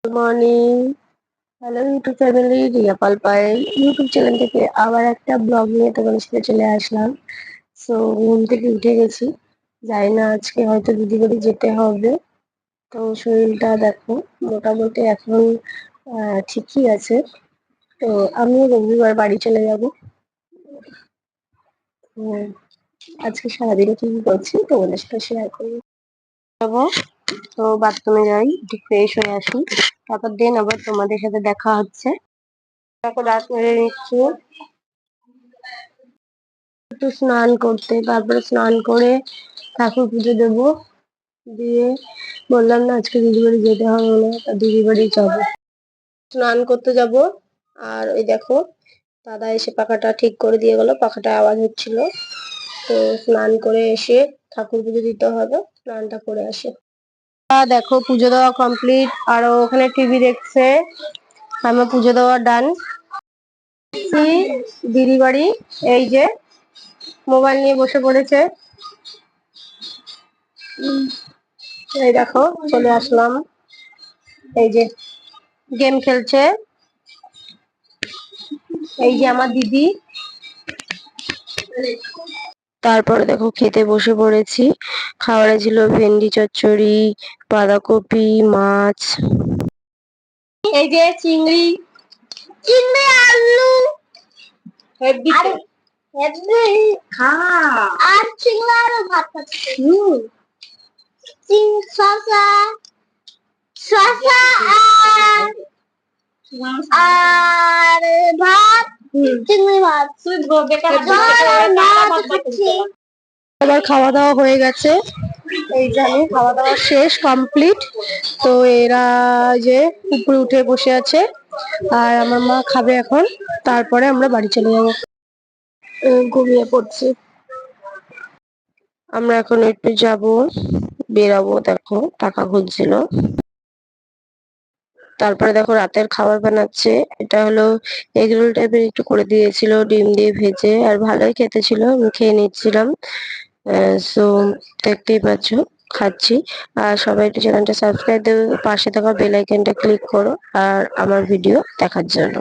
Good morning. Hello YouTube family, Riya Pal Payel YouTube channel থেকে আবার একটা ব্লগ নিয়ে তোমাদের সাথে চলে আসলাম। সো ঘুম থেকে উঠে গেছি, জানি না আজকে হয়তো দিদি বাড়ি যেতে হবে। তো শরীরটা দেখো মোটামুটি এখন ঠিকই আছে। তো আমিও রবিবার বাড়ি চলে যাব। আজকে সারাদিনে কি কি করছি তোমাদের সাথে শেয়ার করি। যাবো, তো বাথরুমে যাই, একটু ফ্রেশ হয়ে আসি, তারপর দেন আবার তোমাদের সাথে দেখা হচ্ছে। এখন দাঁত মেরে নিচ্ছি, একটু স্নান করতে, তারপরে স্নান করে ঠাকুর পুজো দেবো। দিয়ে বললাম না আজকে দিদি বাড়ি যেতে হবে না, তা দিদি বাড়ি যাবো, স্নান করতে যাব। আর ওই দেখো দাদা এসে পাখাটা ঠিক করে দিয়ে গেল, পাখাটা আওয়াজ হচ্ছিল। তো স্নান করে এসে ঠাকুর পুজো দিতে হবে, স্নানটা করে আসে। দেখো পুজো দেওয়া কমপ্লিট, আর ওখানে টিভি দেখছে। আমার পুজো দেওয়া ডান। দিদি বাড়ি, এই যে মোবাইল নিয়ে বসে পড়েছে। এই দেখো চলে আসলাম, এই যে গেম খেলছে। এই যে আমার দিদি। তারপরে দেখো খেতে বসে পড়েছি। খাবারে ছিল ভেন্ডি চচ্চড়ি, বাঁধাকপি, মাছ, এই যে চিংড়ি, চিংড়ি আলু, আর চিংড়ি আলু ভাত খাচ্ছি। শসা, শসা আর ভাত, চিংড়ি ভাত। এবার খাওয়া দাওয়া হয়ে গেছে, এই জানি খাওয়া দাওয়া শেষ কমপ্লিট। তো এরা যে উপরে উঠে বসে আছে, আর আমার মা খাবে এখন, তারপরে আমরা বাড়ি চলে যাবো। ঘুমিয়ে পড়ছি। আমরা এখন একটু যাব, বেরাবো, দেখো টাকা খুঁজছিল। তারপরে দেখো রাতের খাবার বানাচ্ছে, এটা হলো এগরোল টাইপের একটু করে দিয়েছিল, ডিম দিয়ে ভেজে, আর ভালোই খেতে ছিল, আমি খেয়ে নিচ্ছিলাম। সো দেখতেই পাচ্ছ খাচ্ছি। আর সবাই একটু চ্যানেলটা সাবস্ক্রাইব দেবে, পাশে থাকা বেল আইকনটা ক্লিক করো আর আমার ভিডিও দেখার জন্য।